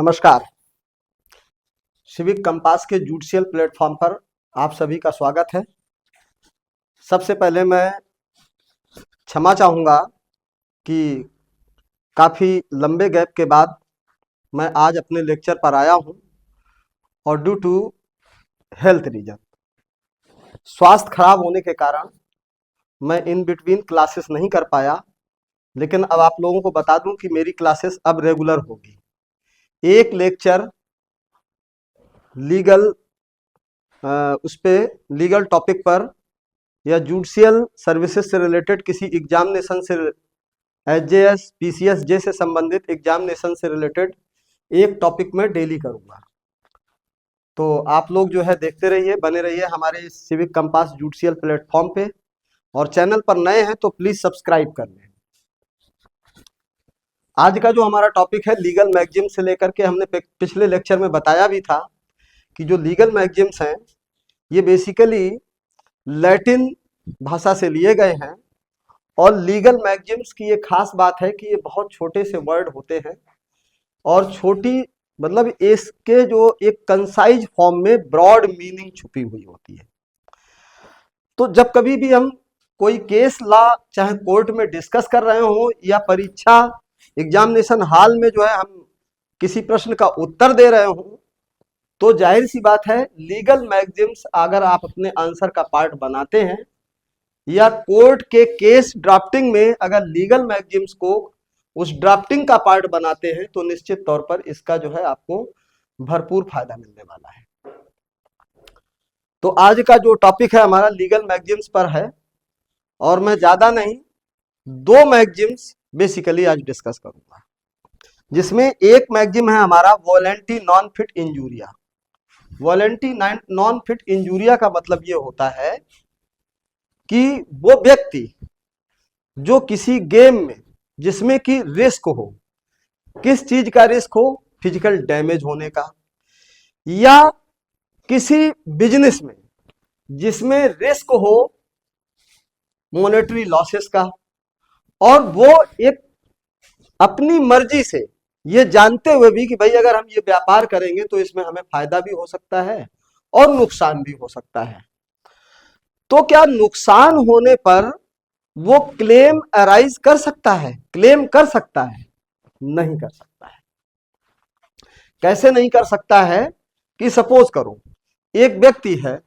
नमस्कार। Civic compass के judicial platform पर आप सभी का स्वागत है। सबसे पहले मैं क्षमा चाहूँगा कि काफ़ी लंबे गैप के बाद मैं आज अपने लेक्चर पर आया हूँ और ड्यू टू हेल्थ रीजन, स्वास्थ्य खराब होने के कारण मैं इन बिटवीन क्लासेस नहीं कर पाया। लेकिन अब आप लोगों को बता दूं कि मेरी क्लासेस अब रेगुलर होगी। एक लेक्चर लीगल उस पे लीगल टॉपिक पर या जुडिशियल सर्विसेज से रिलेटेड किसी एग्जामिनेशन से एचजेएस पीसीएस से संबंधित एग्जामिनेशन से रिलेटेड एक टॉपिक में डेली करूंगा। तो आप लोग जो है देखते रहिए, बने रहिए हमारे सिविक कंपास जुडिशियल प्लेटफॉर्म पे, और चैनल पर नए हैं तो प्लीज सब्सक्राइब कर लें। आज का जो हमारा टॉपिक है लीगल मैगजिम से लेकर के, हमने पिछले लेक्चर में बताया भी था कि जो लीगल मैगजिम्स हैं ये बेसिकली लैटिन भाषा से लिए गए हैं। और लीगल मैगजिम्स की ये खास बात है कि ये बहुत छोटे से वर्ड होते हैं और छोटी मतलब इसके जो एक कंसाइज फॉर्म में ब्रॉड मीनिंग छुपी हुई होती है। तो जब कभी भी हम कोई केस ला चाहे कोर्ट में डिस्कस कर रहे हो या परीक्षा एग्जामिनेशन हॉल में जो है हम किसी प्रश्न का उत्तर दे रहे हो, तो जाहिर सी बात है लीगल मैगजिम्स अगर आप अपने आंसर का पार्ट बनाते हैं या कोर्ट के केस ड्राफ्टिंग में अगर लीगल मैगजिम्स को उस ड्राफ्टिंग का पार्ट बनाते हैं तो निश्चित तौर पर इसका जो है आपको भरपूर फायदा मिलने वाला है। तो आज का जो टॉपिक है हमारा लीगल मैगजिम्स पर है और मैं ज्यादा नहीं, दो मैगजिम्स बेसिकली आज डिस्कस करूंगा, जिसमें एक मैगजिम है हमारा volenti non fit injuria. Volenti non fit injuria का मतलब ये होता है कि वो व्यक्ति जो किसी गेम में जिसमें कि रिस्क हो, किस चीज का रिस्क हो, फिजिकल डैमेज होने का, या किसी बिजनेस में जिसमें रिस्क हो मॉनेटरी लॉसेस का, और वो एक अपनी मर्जी से ये जानते हुए भी कि भाई अगर हम ये व्यापार करेंगे तो इसमें हमें फायदा भी हो सकता है और नुकसान भी हो सकता है, तो क्या नुकसान होने पर वो क्लेम अराइज कर सकता है, क्लेम कर सकता है? नहीं कर सकता है। कैसे नहीं कर सकता है? कि सपोज करो एक व्यक्ति है,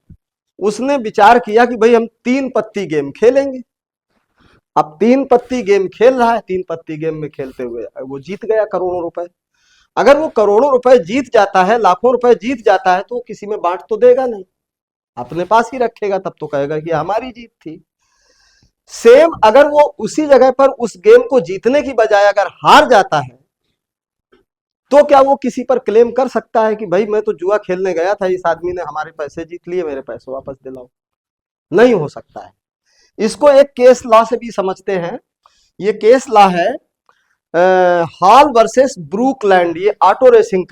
उसने विचार किया कि भाई हम 3 पत्ती गेम खेलेंगे। अब 3 पत्ती गेम खेल रहा है, 3 पत्ती गेम में खेलते हुए वो जीत गया करोड़ों रुपए। अगर वो करोड़ों रुपए जीत जाता है, लाखों रुपए जीत जाता है, तो किसी में बांट तो देगा नहीं, अपने पास ही रखेगा, तब तो कहेगा कि हमारी जीत थी। सेम अगर वो उसी जगह पर उस गेम को जीतने की बजाय अगर हार जाता है, तो क्या वो किसी पर क्लेम कर सकता है कि भाई मैं तो जुआ खेलने गया था, इस आदमी ने हमारे पैसे जीत लिए, मेरे पैसे वापस दिलाओ? नहीं हो सकता है। इसको एक केस लॉ से भी समझते हैं। ये केस लॉ है हॉल वर्सेस ब्रूकलैंड। ये ऑटो रेसिंग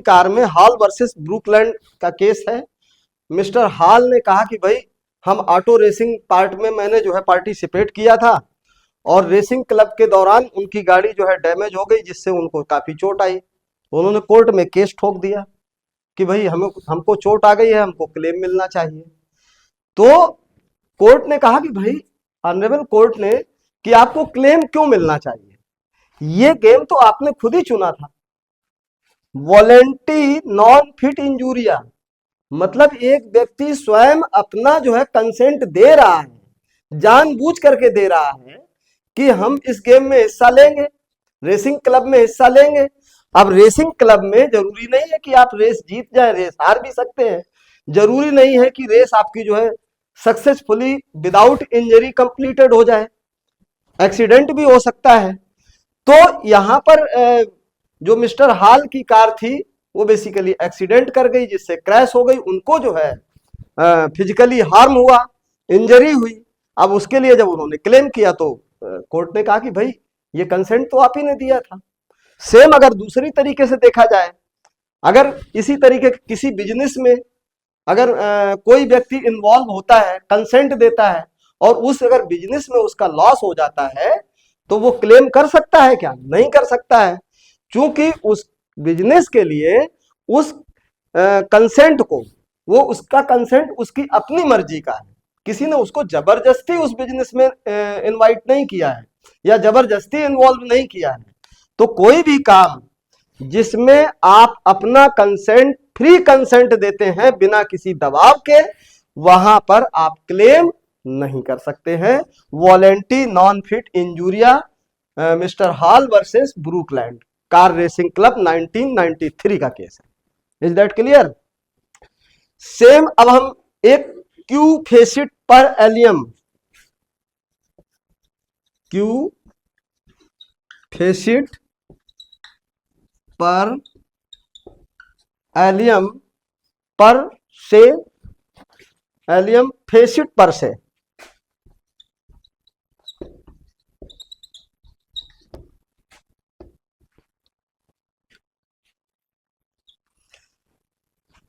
कार में हॉल वर्सेस ब्रूकलैंड का केस है। मिस्टर हॉल ने कहा कि भाई हम ऑटो रेसिंग पार्ट में मैंने जो है पार्टिसिपेट किया था और रेसिंग क्लब के दौरान उनकी गाड़ी जो है डैमेज हो गई, जिससे उनको काफी चोट आई। उन्होंने कोर्ट में केस ठोक दिया कि भाई हमको चोट आ गई है, हमको क्लेम मिलना चाहिए। तो कोर्ट ने कहा कि भाई ऑनरेबल कोर्ट ने कि आपको क्लेम क्यों मिलना चाहिए, ये गेम तो आपने खुद ही चुना था। वॉलेंटी नॉन फिट इंजूरिया मतलब एक व्यक्ति स्वयं अपना जो है कंसेंट दे रहा है, जानबूझ करके दे रहा है कि हम इस गेम में हिस्सा लेंगे, रेसिंग क्लब में हिस्सा लेंगे। अब रेसिंग क्लब में जरूरी नहीं है कि आप रेस जीत जाए, रेस हार भी सकते हैं। जरूरी नहीं है कि रेस आपकी जो है सक्सेसफुली विदाउट इंजरी कंप्लीटेड हो जाए, एक्सीडेंट भी हो सकता है। तो यहां पर जो मिस्टर हॉल की कार थी वो बेसिकली एक्सीडेंट कर गई, जिससे क्रैश हो गई, उनको जो है फिजिकली हार्म हुआ, इंजरी हुई। अब उसके लिए जब उन्होंने क्लेम किया तो कोर्ट ने कहा कि भाई ये कंसेंट तो आप ही ने दिया था। सेम अगर दूसरी तरीके से देखा जाए, अगर इसी तरीके किसी बिजनेस में अगर कोई व्यक्ति इन्वॉल्व होता है, कंसेंट देता है, और उस अगर बिजनेस में उसका लॉस हो जाता है, तो वो क्लेम कर सकता है क्या? नहीं कर सकता है। चूंकि उस बिजनेस के लिए उस कंसेंट को, वो उसका कंसेंट उसकी अपनी मर्जी का है, किसी ने उसको जबरदस्ती उस बिजनेस में इनवाइट नहीं किया है या जबरदस्ती इन्वॉल्व नहीं किया है। तो कोई भी काम जिसमें आप अपना कंसेंट, फ्री कंसेंट देते हैं बिना किसी दबाव के, वहां पर आप क्लेम नहीं कर सकते हैं। Volenti non fit injuria, mister Hall versus Brooklands car racing club 1993 का केस है। Is that clear? सेम अब हम एक क्यू फेसिट पर एलियम, क्यू फेसिट पर एलियम पर से, एलियम फेसिट पर से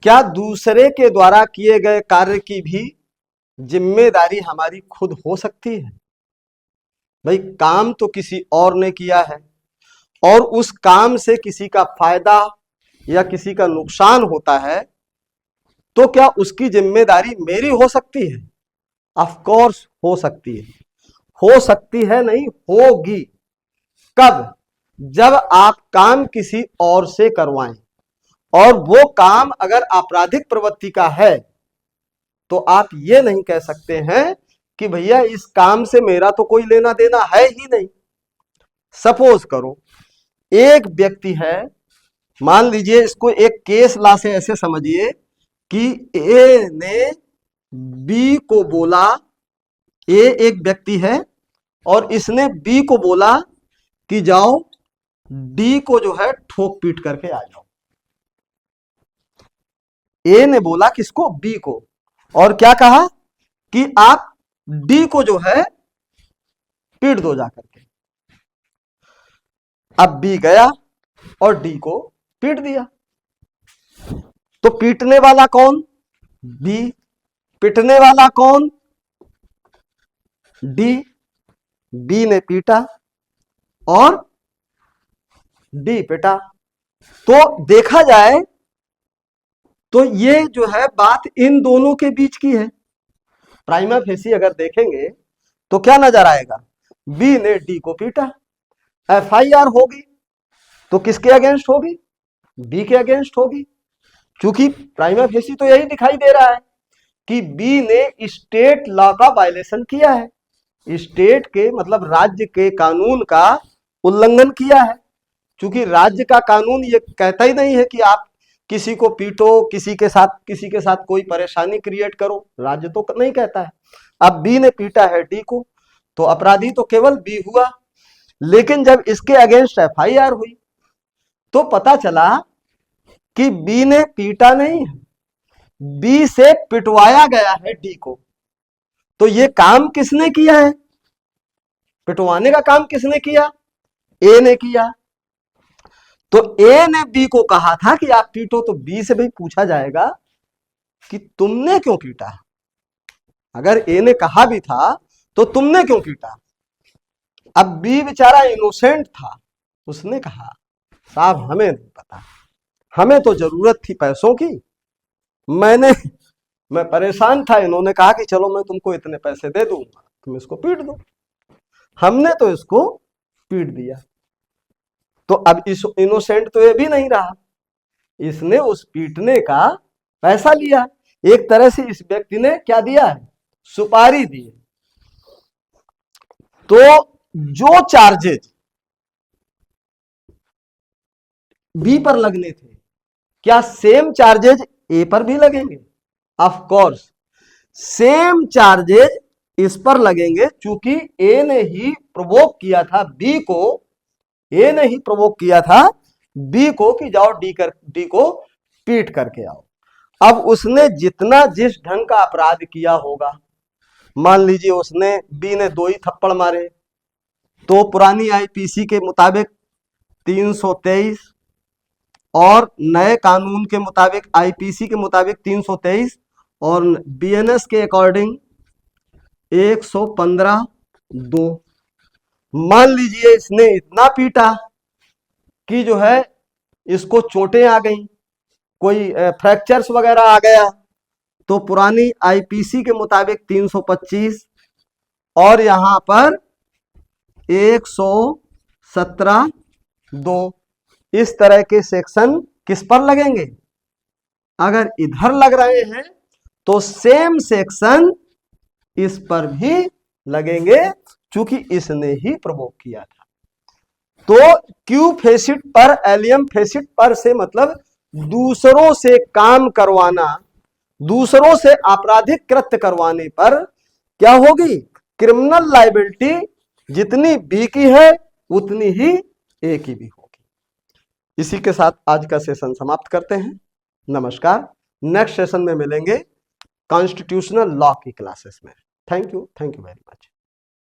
क्या दूसरे के द्वारा किए गए कार्य की भी जिम्मेदारी हमारी खुद हो सकती है? भाई काम तो किसी और ने किया है और उस काम से किसी का फायदा या किसी का नुकसान होता है, तो क्या उसकी जिम्मेदारी मेरी हो सकती है? ऑफ कोर्स हो सकती है। हो सकती है नहीं, होगी। कब? जब आप काम किसी और से करवाएं और वो काम अगर आपराधिक प्रवृत्ति का है, तो आप ये नहीं कह सकते हैं कि भैया इस काम से मेरा तो कोई लेना देना है ही नहीं। सपोज करो एक व्यक्ति है, मान लीजिए इसको एक केस ला से ऐसे समझिए कि ए ने बी को बोला, ए एक व्यक्ति है और इसने बी को बोला कि जाओ डी को जो है ठोक पीट करके आ जाओ। ए ने बोला किसको? बी को, और क्या कहा कि आप डी को जो है पीट दो जाकर के। अब बी गया और डी को पीट दिया। तो पीटने वाला कौन? बी। पीटने वाला कौन? डी। बी ने पीटा और डी पिटा। तो देखा जाए तो ये जो है बात इन दोनों के बीच की है। प्राइमा फेसी अगर देखेंगे तो क्या नजर आएगा? बी ने डी को पीटा, एफआईआर होगी तो किसके अगेंस्ट होगी? बी के अगेंस्ट होगी। क्योंकि प्राइमा फेसी तो यही दिखाई दे रहा है कि बी ने स्टेट लॉ का वायलेशन किया है, स्टेट के मतलब राज्य के कानून का उल्लंघन किया है। क्योंकि राज्य का कानून ये कहता ही नहीं है कि आप किसी को पीटो, किसी के साथ कोई परेशानी क्रिएट करो, राज्य तो नहीं कहता है। अब बी ने पीटा है डी को, तो अपराधी तो केवल बी हुआ। लेकिन जब इसके अगेंस्ट एफआईआर हुई तो पता चला कि बी ने पीटा नहीं है, बी से पिटवाया गया है डी को। तो ये काम किसने किया है? पिटवाने का काम किसने किया? ए ने किया। तो ए ने बी को कहा था कि आप पीटो, तो बी से भाई पूछा जाएगा कि तुमने क्यों पीटा। अगर ए ने कहा भी था तो तुमने क्यों पीटा। अब बी बेचारा इनोसेंट था, उसने कहा साहब हमें नहीं पता, हमें तो जरूरत थी पैसों की, मैं परेशान था, इन्होंने कहा कि चलो मैं तुमको इतने पैसे दे दूंगा, तुम इसको पीट दो, हमने तो इसको पीट दिया। तो अब इस इनोसेंट तो ये भी नहीं रहा, इसने उस पीटने का पैसा लिया। एक तरह से इस व्यक्ति ने क्या दिया है? सुपारी दी। तो जो चार्जेज बी पर लगने थे, क्या सेम चार्जेज ए पर भी लगेंगे? ऑफ कोर्स सेम चार्जेज इस पर लगेंगे, क्योंकि ए ने ही प्रोवोक किया था बी को, ए ने ही प्रोवोक किया था बी को कि जाओ डी को पीट करके आओ। अब उसने जितना जिस ढंग का अपराध किया होगा, मान लीजिए उसने बी ने 2 ही थप्पड़ मारे, तो पुरानी आईपीसी के मुताबिक 323 और नए कानून के मुताबिक आईपीसी के मुताबिक 323 और बीएनएस के अकॉर्डिंग 115(2). मान लीजिए इसने इतना पीटा कि जो है इसको चोटें आ गई, कोई फ्रैक्चर्स वगैरह आ गया, तो पुरानी आईपीसी के मुताबिक 325 और यहां पर 117(2) इस तरह के सेक्शन किस पर लगेंगे? अगर इधर लग रहे हैं तो सेम सेक्शन इस पर भी लगेंगे, चूंकि इसने ही प्रवोक किया था। तो क्यू फेसिट पर, एलियम फेसिट पर से मतलब दूसरों से काम करवाना, दूसरों से आपराधिक कृत्य करवाने पर क्या होगी? क्रिमिनल लायबिलिटी जितनी बी की है उतनी ही ए की भी होगी। इसी के साथ आज का सेशन समाप्त करते हैं। नमस्कार। नेक्स्ट सेशन में मिलेंगे कॉन्स्टिट्यूशनल लॉ की क्लासेस में। Thank you very much.